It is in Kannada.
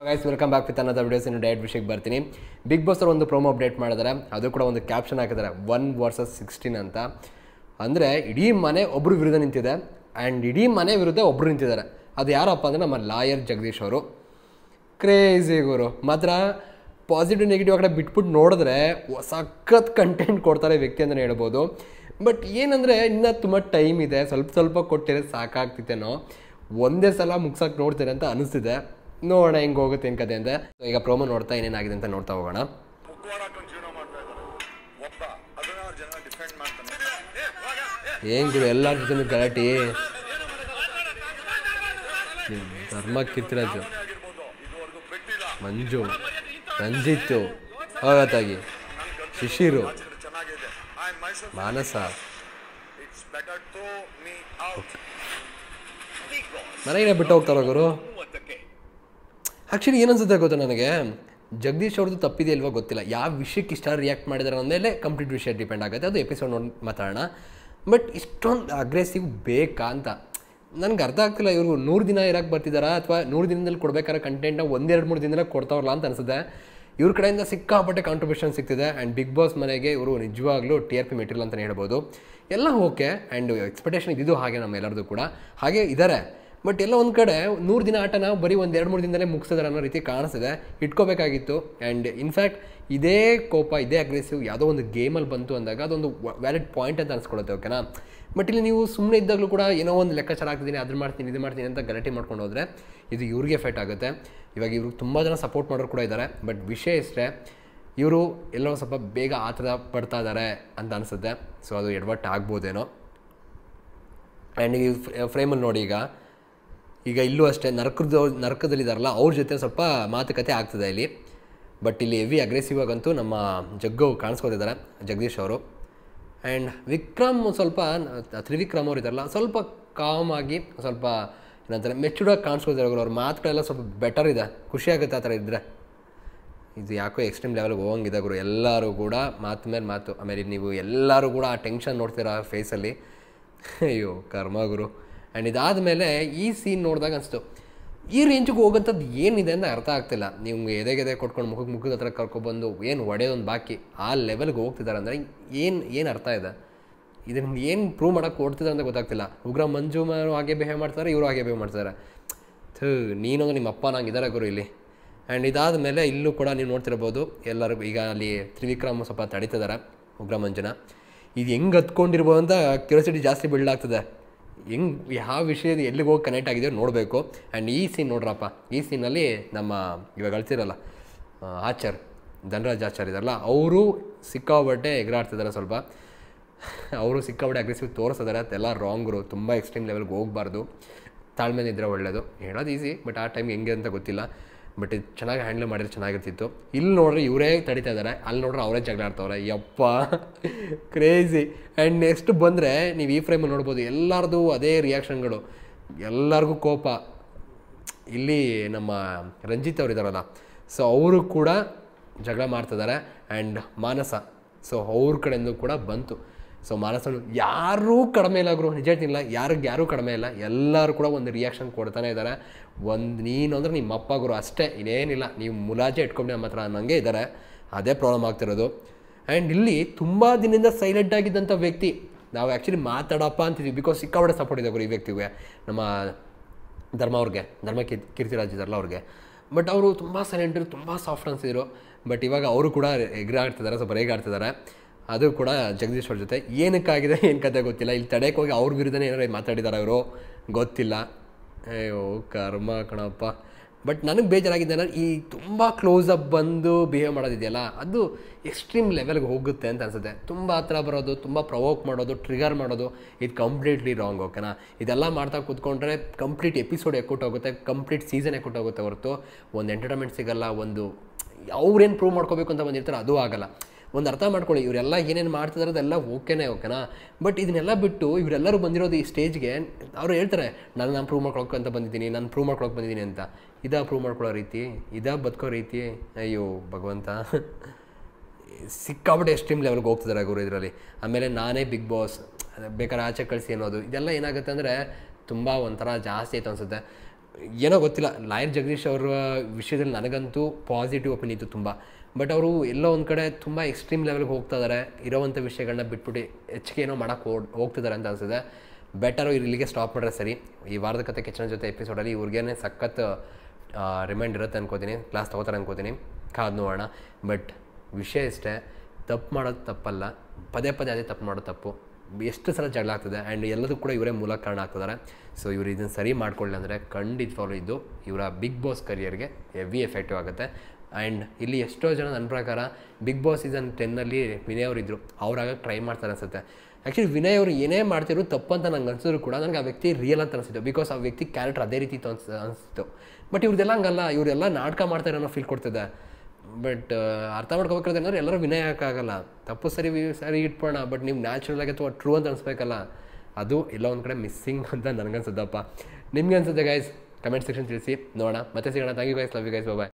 ಗೈಸ್ ವೆಲ್ಕಮ್ ಬ್ಯಾಕ್ ವಿತ್ ಅನ್ನದ ವಿಡಿಯೋಸ್. ಇನ್ನು ಡೈರೆಕ್ಟ್ ವಿಷಯಕ್ಕೆ ಬರ್ತೀನಿ. ಬಿಗ್ ಬಾಸ್ ಅವರು ಒಂದು ಪ್ರೋಮೋ ಅಪ್ಡೇಟ್ ಮಾಡಿದ್ದಾರೆ. ಅದು ಕೂಡ ಒಂದು ಕ್ಯಾಪ್ಷನ್ ಹಾಕಿದ್ದಾರೆ 1 vs 16 ಅಂತ. ಅಂದರೆ ಇಡೀ ಮನೆ ಒಬ್ಬರು ವಿರುದ್ಧ ನಿಂತಿದೆ ಆ್ಯಂಡ್ ಇಡೀ ಮನೆ ವಿರುದ್ಧ ಒಬ್ಬರು ನಿಂತಿದ್ದಾರೆ. ಅದು ಯಾರಪ್ಪ ಅಂದರೆ ನಮ್ಮ ಲಾಯರ್ ಜಗದೀಶ್ ಅವರು. ಕ್ರೇಜಿ ಗುರು ಮಾತ್ರ. ಪಾಸಿಟಿವ್ ನೆಗೆಟಿವ್ ಆ ಕಡೆ ಬಿಟ್ಬಿಟ್ಟು ನೋಡಿದ್ರೆ ಸಖತ್ ಕಂಟೆಂಟ್ ಕೊಡ್ತಾರೆ ವ್ಯಕ್ತಿ ಅಂತಲೇ ಹೇಳ್ಬೋದು. ಬಟ್ ಏನಂದರೆ ಇನ್ನೂ ತುಂಬ ಟೈಮ್ ಇದೆ, ಸ್ವಲ್ಪ ಕೊಟ್ಟಿರೋ ಸಾಕಾಗ್ತಿತ್ತೇನೋ. ಒಂದೇ ಸಲ ಮುಗ್ಸಕ್ಕೆ ನೋಡ್ತೇನೆ ಅಂತ ಅನಿಸ್ತಿದೆ. ನೋಡೋಣ ಹೆಂಗೆ ಹೋಗುತ್ತೆ ಏನು ಕತೆ ಅಂತ. ಈಗ ಪ್ರೋಮೋ ನೋಡ್ತಾ ಏನೇನಾಗಿದೆ ಅಂತ ನೋಡ್ತಾ ಹೋಗೋಣ. ಏನು ಗುರು ಎಲ್ಲರ ಜೊತೆ ಗಲಾಟೆ. ಧರ್ಮ ಕೀರ್ತಿರಾಜು, ಮಂಜು, ರಂಜಿತ್ತು, ಹೋಗತ್ತಾಗಿ, ಶಿಶಿರು, ಮಾನಸ. ಮನೆಗೆ ಬಿಟ್ಟು ಹೋಗ್ತಾರ ಗುರು. ಆ್ಯಕ್ಚುಲಿ ಏನನ್ಸುತ್ತೆ ಗೊತ್ತಾ ನನಗೆ, ಜಗದೀಶ್ ಅವ್ರದ್ದು ತಪ್ಪಿದೆ ಇಲ್ವಾ ಗೊತ್ತಿಲ್ಲ. ಯಾವ ವಿಷಯಕ್ಕೆ ಇಷ್ಟ ರಿಯಾಕ್ಟ್ ಮಾಡಿದಾರೆ ಅಂದಮೇಲೆ ಕಂಪ್ಲೀಟ್ ವಿಷಯ ಡಿಪೆಂಡ್ ಆಗುತ್ತೆ. ಅದು ಎಪಿಸೋಡ್ ನೋಡಿ ಮಾತಾಡೋಣ. ಬಟ್ ಇಷ್ಟೊಂದು ಅಗ್ರೆಸಿವ್ ಬೇಕಾ ಅಂತ ನನಗೆ ಅರ್ಥ ಆಗ್ತಿಲ್ಲ. ಇವರು 100 ದಿನ ಇರೋಕ್ಕೆ ಬರ್ತಿದ್ದಾರಾ ಅಥವಾ 100 ದಿನದಲ್ಲಿ ಕೊಡಬೇಕಾದ್ರೆ ಕಂಟೆಂಟ್ನ 1-2-3 ದಿನದಲ್ಲಿ ಕೊಡ್ತಾವ್ರಲ್ಲ ಅಂತ ಅನಿಸುತ್ತೆ. ಇವ್ರ ಕಡೆಯಿಂದ ಸಿಕ್ಕಾಪಟ್ಟೆ ಕಾಂಟ್ರಿಬ್ಯೂಷನ್ ಸಿಗ್ತಿದೆ. ಆ್ಯಂಡ್ ಬಿಗ್ ಬಾಸ್ ಮನೆಗೆ ಇವರು ನಿಜವಾಗ್ಲೂ TRP ಮೆಟೀರಿಯಲ್ ಅಂತಲೇ ಹೇಳ್ಬೋದು. ಎಲ್ಲ ಓಕೆ ಆ್ಯಂಡ್ ಎಕ್ಸ್ಪೆಕ್ಟೇಷನ್ ಇದ್ದಿದ್ದು ಹಾಗೆ ನಮ್ಮ ಎಲ್ಲರದು ಕೂಡ ಹಾಗೆ ಇದ್ದಾರೆ. ಬಟ್ ಎಲ್ಲ ಒಂದು ಕಡೆ 100 ದಿನ ಆಟನ ಬರೀ 1-2-3 ದಿನದಲ್ಲೇ ಮುಗಿಸಿದಾರೆ ಅನ್ನೋ ರೀತಿ ಕಾಣಿಸ್ತಿದೆ. ಇಟ್ಕೋಬೇಕಾಗಿತ್ತು. ಆ್ಯಂಡ್ ಇನ್ಫ್ಯಾಕ್ಟ್ ಇದೇ ಕೋಪ, ಇದೇ ಅಗ್ರೆಸಿವ್ ಯಾವುದೋ ಒಂದು ಗೇಮಲ್ಲಿ ಬಂತು ಅಂದಾಗ ಅದೊಂದು ವ್ಯಾಲಿಡ್ ಪಾಯಿಂಟ್ ಅಂತ ಅನ್ಸ್ಕೊಳುತ್ತೆ, ಓಕೆನಾ. ಬಟ್ ಇಲ್ಲಿ ನೀವು ಸುಮ್ಮನೆ ಇದ್ದಾಗಲೂ ಕೂಡ ಏನೋ ಒಂದು ಲೆಕ್ಕಾಚಾರ ಆಗ್ತಿದ್ದೀನಿ, ಅದು ಮಾಡ್ತೀನಿ ಇದು ಮಾಡ್ತೀನಿ ಅಂತ ಗಲಾಟೆ ಮಾಡ್ಕೊಂಡು ಹೋದರೆ ಇದು ಇವ್ರಿಗೆ ಎಫೆಕ್ಟ್ ಆಗುತ್ತೆ. ಇವಾಗ ಇವರು ತುಂಬ ಜನ ಸಪೋರ್ಟ್ ಮಾಡೋರು ಕೂಡ ಇದ್ದಾರೆ. ಬಟ್ ವಿಷಯ ಇಷ್ಟೇ, ಇವರು ಎಲ್ಲೋ ಸ್ವಲ್ಪ ಬೇಗ ಆತದ ಪಡ್ತಾ ಇದ್ದಾರೆ ಅಂತ ಅನಿಸುತ್ತೆ. ಸೊ ಅದು ಎಡವಟ್ಟು ಆಗ್ಬೋದೇನೋ. ಆ್ಯಂಡ್ ಈ ಫ್ರೇಮಲ್ಲಿ ನೋಡಿ, ಈಗ ಇಲ್ಲೂ ಅಷ್ಟೇ ನರಕದಲ್ಲಿದ್ದಾರಲ್ಲ ಅವ್ರ ಜೊತೆ ಸ್ವಲ್ಪ ಮಾತುಕತೆ ಆಗ್ತದೆ ಇಲ್ಲಿ. ಬಟ್ ಇಲ್ಲಿ ಹೆವಿ ಅಗ್ರೆಸಿವ್ ಆಗಂತೂ ನಮ್ಮ ಜಗ್ಗು ಕಾಣಿಸ್ಕೊತಿದ್ದಾರೆ, ಜಗದೀಶ್ ಅವರು. ಆ್ಯಂಡ್ ವಿಕ್ರಮ್ ಸ್ವಲ್ಪ ತ್ರಿವಿಕ್ರಮ್ ಅವ್ರು ಇದ್ದಾರಲ್ಲ ಸ್ವಲ್ಪ ಕಾಮ್ ಆಗಿ ಸ್ವಲ್ಪ ಏನಂತಾರೆ ಮೆಚೂರ್ಡಾಗಿ ಕಾಣಿಸ್ಕೊತಿದ್ದಾರೆ. ಅವ್ರ ಮಾತುಗಳೆಲ್ಲ ಸ್ವಲ್ಪ ಬೆಟರ್ ಇದೆ, ಖುಷಿಯಾಗುತ್ತೆ ಆ ಥರ ಇದ್ದರೆ. ಇದು ಯಾಕೋ ಎಕ್ಸ್ಟ್ರೀಮ್ ಲೆವೆಲ್ಗೆ ಹೋಗಂಗಿದೆ ಗುರು. ಎಲ್ಲರೂ ಕೂಡ ಮಾತು ಮೇಲೆ ಮಾತು. ಆಮೇಲೆ ನೀವು ಎಲ್ಲರೂ ಕೂಡ ಆ ಟೆನ್ಷನ್ ನೋಡ್ತೀರ ಆ ಫೇಸಲ್ಲಿ. ಅಯ್ಯೋ ಕರ್ಮ ಗುರು. ಆ್ಯಂಡ್ ಇದಾದಮೇಲೆ ಈ ಸೀನ್ ನೋಡಿದಾಗ ಅನಿಸ್ತು ಈ ರೇಂಜಿಗೆ ಹೋಗೋಂಥದ್ದು ಏನಿದೆ ಅಂತ ಅರ್ಥ ಆಗ್ತಿಲ್ಲ. ನಿಮ್ಗೆ ಎದೆ ಕೊಟ್ಕೊಂಡು ಮುಖದ ಹತ್ರ ಕರ್ಕೊಬಂದು ಏನು ಹೊಡೆಯೋದೊಂದು ಬಾಕಿ ಆ ಲೆವೆಲ್ಗೆ ಹೋಗ್ತಿದ್ದಾರೆ ಅಂದರೆ ಏನು ಅರ್ಥ ಇದೆ? ಇದನ್ನು ಏನು ಪ್ರೂವ್ ಮಾಡೋಕ್ಕೆ ಕೊಡ್ತಿದ್ದಾರೆ ಅಂತ ಗೊತ್ತಾಗ್ತಿಲ್ಲ. ಉಗ್ರ ಮಂಜು ಹಾಗೆ ಬಿಹೇವ್ ಮಾಡ್ತಾರೆ, ಇವರು ಹಾಗೆ ಬಿಹೇವ್ ಮಾಡ್ತಾರೆ. ನೀನು ನಿಮ್ಮ ಅಪ್ಪ ನಂಗೆ ಇದ್ದಾರೆ ಗುರು ಇಲ್ಲಿ. ಆ್ಯಂಡ್ ಇದಾದ ಮೇಲೆ ಇಲ್ಲೂ ಕೂಡ ನೀವು ನೋಡ್ತಿರ್ಬೋದು ಎಲ್ಲರೂ ಈಗ ಅಲ್ಲಿ ತ್ರಿವಿಕ್ರಮ್ ಸ್ವಲ್ಪ ತಡೀತಿದ್ದಾರೆ ಉಗ್ರ ಮಂಜುನ. ಇದು ಹೆಂಗೆ ಹತ್ಕೊಂಡಿರ್ಬೋದು ಅಂತ ಕ್ಯೂರಿಯಾಸಿಟಿ ಜಾಸ್ತಿ ಬಿಲ್ಡ್ ಆಗ್ತದೆ. ಯಾವ ವಿಷಯದ ಎಲ್ಲಿಗೆ ಹೋಗಿ ಕನೆಕ್ಟ್ ಆಗಿದೆಯೋ ನೋಡಬೇಕು. ಆ್ಯಂಡ್ ಈ ಸೀನ್ ನೋಡ್ರಪ್ಪ, ಈ ಸೀನಲ್ಲಿ ನಮ್ಮ ಇವಾಗ ಅಳ್ತಿರಲ್ಲ ಧನರಾಜ್ ಆಚಾರ್ ಇದಾರಲ್ಲ, ಅವರು ಸಿಕ್ಕಾಬಟ್ಟೆ ಎಗರಾಡ್ತಿದ್ದಾರೆ. ಸ್ವಲ್ಪ ಅವರು ಸಿಕ್ಕಾಬಟ್ಟೆ ಅಗ್ರೆಸಿವ್ ತೋರಿಸಿದ್ದಾರೆ. ಅದೆಲ್ಲ ರಾಂಗ್ರು. ತುಂಬ ಎಕ್ಸ್ಟ್ರೀಮ್ ಲೆವೆಲ್ಗೆ ಹೋಗಬಾರ್ದು. ತಾಳ್ಮೆನೇ ಇದ್ದರೆ ಒಳ್ಳೆಯದು. ಹೇಳೋದು ಈಸಿ, ಬಟ್ ಆ ಟೈಮ್ ಹೆಂಗೆ ಅಂತ ಗೊತ್ತಿಲ್ಲ. ಬಟ್ ಇದು ಚೆನ್ನಾಗಿ ಹ್ಯಾಂಡಲ್ ಮಾಡಿದ್ರೆ ಚೆನ್ನಾಗಿರ್ತಿತ್ತು. ಇಲ್ಲಿ ನೋಡ್ರೆ ಇವರೇ ತಡೀತಾ ಇದ್ದಾರೆ, ಅಲ್ಲಿ ನೋಡ್ರೆ ಅವರೇ ಜಗಳ ಆಡ್ತವ್ರೆ. ಯಪ್ಪ ಕ್ರೇಜಿ. ಆ್ಯಂಡ್ ನೆಕ್ಸ್ಟ್ ಬಂದರೆ ನೀವು ಈ ಫ್ರೇಮಲ್ಲಿ ನೋಡ್ಬೋದು ಎಲ್ಲರದು ಅದೇ ರಿಯಾಕ್ಷನ್ಗಳು, ಎಲ್ಲರಿಗೂ ಕೋಪ. ಇಲ್ಲಿ ನಮ್ಮ ರಂಜಿತ್ ಅವ್ರು ಇದ್ದಾರಲ್ಲ, ಸೊ ಅವರು ಕೂಡ ಜಗಳ ಮಾಡ್ತಿದ್ದಾರೆ. ಆ್ಯಂಡ್ ಮಾನಸ, ಸೊ ಅವ್ರ ಕಡೆಯಿಂದ ಕೂಡ ಬಂತು. ಸೊ ಮಾನಸನು ಯಾರೂ ಕಡಿಮೆ ಇಲ್ಲ ಗುರು, ನಿಜ ಹೇಳ್ತಿಲ್ಲ, ಯಾರೂ ಕಡಿಮೆ ಇಲ್ಲ. ಎಲ್ಲರೂ ಕೂಡ ಒಂದು ರಿಯಾಕ್ಷನ್ ಕೊಡ್ತಾನೆ ಇದ್ದಾರೆ. ನೀನು ಅಂದರೆ ನಿಮ್ಮ ಅಪ್ಪ ಗುರು ಅಷ್ಟೇ, ಇನ್ನೇನಿಲ್ಲ. ನೀವು ಮುಲಾಜೆ ಇಟ್ಕೊಂಡು ನಮ್ಮ ಹತ್ರ ಅನ್ನಂಗೆ ಇದ್ದಾರೆ. ಅದೇ ಪ್ರಾಬ್ಲಮ್ ಆಗ್ತಿರೋದು. ಆ್ಯಂಡ್ ಇಲ್ಲಿ ತುಂಬ ದಿನದಿಂದ ಸೈಲೆಂಟ್ ಆಗಿದ್ದಂಥ ವ್ಯಕ್ತಿ ನಾವು ಆ್ಯಕ್ಚುಲಿ ಮಾತಾಡಪ್ಪ ಅಂತಿದ್ವಿ, ಬಿಕಾಸ್ ಸಿಕ್ಕಾಪಟ್ಟೆ ಸಪೋರ್ಟ್ ಇದೆ ಗುರು ಈ ವ್ಯಕ್ತಿಗೆ, ನಮ್ಮ ಧರ್ಮ ಕೀರ್ತಿರಾಜ್ ಇದ್ದಾರಲ್ಲ ಅವ್ರಿಗೆ. ಬಟ್ ಅವರು ತುಂಬ ಸೈಲೆಂಟರು, ತುಂಬ ಸಾಫ್ಟ್ ಅನಿಸಿದ್ರು. ಬಟ್ ಇವಾಗ ಅವರು ಕೂಡ ಎಗರಾಡ್ತಿದ್ದಾರೆ, ಸ್ವಲ್ಪ ರೇಗಾಡ್ತಿದ್ದಾರೆ. ಅದು ಕೂಡ ಜಗದೀಶ್ ಅವ್ರ ಜೊತೆ ಏನಕ್ಕಾಗಿದೆ ಏನು ಕತೆ ಗೊತ್ತಿಲ್ಲ. ಇಲ್ಲಿ ತಡೆಯಕ್ಕೆ ಹೋಗಿ ಅವ್ರ ವಿರುದ್ಧನೇ ಏನಾರು ಮಾತಾಡಿದ್ದಾರೆ ಅವರು, ಗೊತ್ತಿಲ್ಲ. ಅಯ್ಯೋ ಕರ್ಮ ಕಣಪ್ಪ. ಬಟ್ ನನಗೆ ಬೇಜಾರಾಗಿದೆ ಅಂದರೆ ಈ ತುಂಬ ಕ್ಲೋಸಪ್ ಬಂದು ಬಿಹೇವ್ ಮಾಡೋದಿದೆಯಲ್ಲ, ಅದು ಎಕ್ಸ್ಟ್ರೀಮ್ ಲೆವೆಲ್ಗೆ ಹೋಗುತ್ತೆ ಅಂತ ಅನಿಸುತ್ತೆ. ತುಂಬ ಹತ್ರ ಬರೋದು, ತುಂಬ ಪ್ರವೋಕ್ ಮಾಡೋದು, ಟ್ರಿಗರ್ ಮಾಡೋದು, ಇದು ಕಂಪ್ಲೀಟ್ಲಿ ರಾಂಗ್, ಓಕೆನಾ. ಇದೆಲ್ಲ ಮಾಡ್ತಾ ಕೂತ್ಕೊಂಡ್ರೆ ಕಂಪ್ಲೀಟ್ ಎಪಿಸೋಡ್ ಎಕ್ಕೊಟ್ಟೋಗುತ್ತೆ, ಕಂಪ್ಲೀಟ್ ಸೀಸನ್ ಎಕ್ಕೊಟ್ಟೋಗುತ್ತೆ ಹೊರತು ಒಂದು ಎಂಟರ್ಟೈನ್ಮೆಂಟ್ ಸಿಗೋಲ್ಲ. ಒಂದು ಅವ್ರೇನು ಪ್ರೂವ್ ಮಾಡ್ಕೋಬೇಕು ಅಂತ ಬಂದಿರ್ತಾರೆ ಅದು ಆಗೋಲ್ಲ. ಒಂದು ಅರ್ಥ ಮಾಡ್ಕೊಳ್ಳಿ, ಇವರೆಲ್ಲ ಏನೇನು ಮಾಡ್ತಿದ್ದಾರೆ ಅದೆಲ್ಲ ಓಕೆನಾ. ಬಟ್ ಇದನ್ನೆಲ್ಲ ಬಿಟ್ಟು ಇವರೆಲ್ಲರೂ ಬಂದಿರೋದು ಈ ಸ್ಟೇಜ್ಗೆ, ಅವರು ಹೇಳ್ತಾರೆ ನಾನು ಪ್ರೂವ್ ಮಾಡ್ಕೊಳಕ್ಕೆ ಅಂತ ಬಂದಿದ್ದೀನಿ, ನಾನು ಪ್ರೂವ್ ಮಾಡ್ಕೊಳಕ್ಕೆ ಬಂದಿದ್ದೀನಿ ಅಂತ. ಇದಾ ಪ್ರೂವ್ ಮಾಡ್ಕೊಳ್ಳೋ ರೀತಿ, ಇದಾ ಬದುಕೋ ರೀತಿ? ಅಯ್ಯೋ ಭಗವಂತ, ಸಿಕ್ಕಾಬಿಟ್ಟೆ ಎಕ್ಸ್ಟ್ರೀಮ್ ಲೆವೆಲ್ಗೆ ಹೋಗ್ತಿದ್ದಾರೆ ಗುರು ಇದರಲ್ಲಿ. ಆಮೇಲೆ ನಾನೇ ಬಿಗ್ ಬಾಸ್, ಬೇಕಾದ್ರೆ ಆಚೆ ಕಳಿಸಿ ಅನ್ನೋದು, ಇದೆಲ್ಲ ಏನಾಗುತ್ತೆ ಅಂದರೆ ತುಂಬ ಒಂಥರ ಜಾಸ್ತಿ ಆಯ್ತು ಅನಿಸುತ್ತೆ. ಏನೋ ಗೊತ್ತಿಲ್ಲ, ಲಾಯರ್ ಜಗದೀಶ್ ಅವರ ವಿಷಯದಲ್ಲಿ ನನಗಂತೂ ಪಾಸಿಟಿವ್ ಒಪಿನಿಯನ್ ಇತ್ತು ತುಂಬ. ಬಟ್ ಅವರು ಎಲ್ಲೋ ಒಂದು ಕಡೆ ತುಂಬ ಎಕ್ಸ್ಟ್ರೀಮ್ ಲೆವೆಲ್ಗೆ ಹೋಗ್ತಾ ಇದ್ದಾರೆ, ಇರೋವಂಥ ವಿಷಯಗಳನ್ನ ಬಿಟ್ಬಿಟ್ಟು ಹೆಚ್ಚಿಗೆ ಏನೋ ಮಾಡೋಕ್ಕೆ ಹೋಗ್ತಿದ್ದಾರೆ ಅಂತ ಅನಿಸಿದೆ. ಬೆಟರು ಇಲ್ಲಿಗೆ ಸ್ಟಾಪ್ ಮಾಡಿದ್ರೆ ಸರಿ. ಈ ವಾರದ ಕತೆ ಕಿಚನ್ ಜೊತೆ ಎಪಿಸೋಡಲ್ಲಿ ಇವ್ರಿಗೇನೆ ಸಖತ್ ರಿಮೈಂಡ್ ಇರುತ್ತೆ ಅನ್ಕೋತೀನಿ, ಕ್ಲಾಸ್ ತೊಗೋತಾರೆ ಅನ್ಕೋತೀನಿ, ಕಾದು ನೋಡೋಣ. ಬಟ್ ವಿಷಯ ಇಷ್ಟೇ, ತಪ್ಪು ಮಾಡೋದು ತಪ್ಪಲ್ಲ, ಪದೇ ಪದೇ ಅದೇ ತಪ್ಪು ಮಾಡೋದು ತಪ್ಪು. ಎಷ್ಟು ಸಲ ಜಗಳ ಆಗ್ತದೆ ಆ್ಯಂಡ್ ಎಲ್ಲದೂ ಕೂಡ ಇವರೇ ಮೂಲ ಕಾರಣ ಆಗ್ತಿದ್ದಾರೆ. ಸೊ ಇವರು ಇದನ್ನು ಸರಿ ಮಾಡ್ಕೊಳ್ಳಿ ಅಂದರೆ ಖಂಡಿತವಾಗ್ಲೂ ಇದು ಇವರ ಬಿಗ್ ಬಾಸ್ ಕರಿಯರ್ಗೆ ಹೆವಿ ಎಫೆಕ್ಟಿವ್ ಆಗುತ್ತೆ. ಆ್ಯಂಡ್ ಇಲ್ಲಿ ಎಷ್ಟೋ ಜನ ನನ್ನ ಪ್ರಕಾರ ಬಿಗ್ ಬಾಸ್ ಸೀಸನ್ 10ನಲ್ಲಿ ವಿನಯ್ ಅವರು ಇದ್ದರು, ಅವ್ರಾಗ ಟ್ರೈ ಮಾಡ್ತಾರೆ ಅನಿಸುತ್ತೆ. ಆ್ಯಕ್ಚುಲಿ ವಿನಯ್ ಅವರು ಏನೇ ಮಾಡ್ತಿದ್ರು ತಪ್ಪು ಅಂತ ನಂಗೆ ಅನಿಸಿದ್ರು ಕೂಡ ನನಗೆ ಆ ವ್ಯಕ್ತಿ ರಿಯಲ್ ಅಂತ ಅನಿಸಿತ್ತು, ಬಿಕಾಸ್ ಆ ವ್ಯಕ್ತಿ ಕ್ಯಾರೆಕ್ಟರ್ ಅದೇ ರೀತಿ ಇತ್ತು ಅನಿಸ್ತು. ಬಟ್ ಇವ್ರದ್ದೆಲ್ಲ ಹಂಗಲ್ಲ, ಇವರೆಲ್ಲ ನಾಟಕ ಮಾಡ್ತಾರೆ ಅನ್ನೋ ಫೀಲ್ ಕೊಡ್ತಿದೆ. ಬಟ್ ಅರ್ಥ ಮಾಡ್ಕೋಬೇಕಾದ್ರೆ ಅಂದರೆ ಎಲ್ಲರೂ ವಿನಯ್ ಹಾಕೋಕ್ಕಾಗಲ್ಲ, ತಪ್ಪು ಸರಿ ಇಟ್ಬೋಣ, ಬಟ್ ನೀವು ನ್ಯಾಚುರಲ್ ಆಗಿ ಅಥವಾ ಟ್ರೂ ಅಂತ ಅನಿಸ್ಬೇಕಲ್ಲ, ಅದು ಎಲ್ಲ ಒಂದು ಕಡೆ ಮಿಸ್ಸಿಂಗ್ ಅಂತ ನನಗನ್ಸುತ್ತಪ್ಪ. ನಿಮ್ಗೆ ಅನ್ಸುತ್ತೆ ಗೈಸ್? ಕಮೆಂಟ್ ಸೆಕ್ಷನ್ ತಿಳಿಸಿ ನೋಡೋಣ. ಮತ್ತೆ ಸಿಗೋಣ. Thank you guys, love you guys, bye.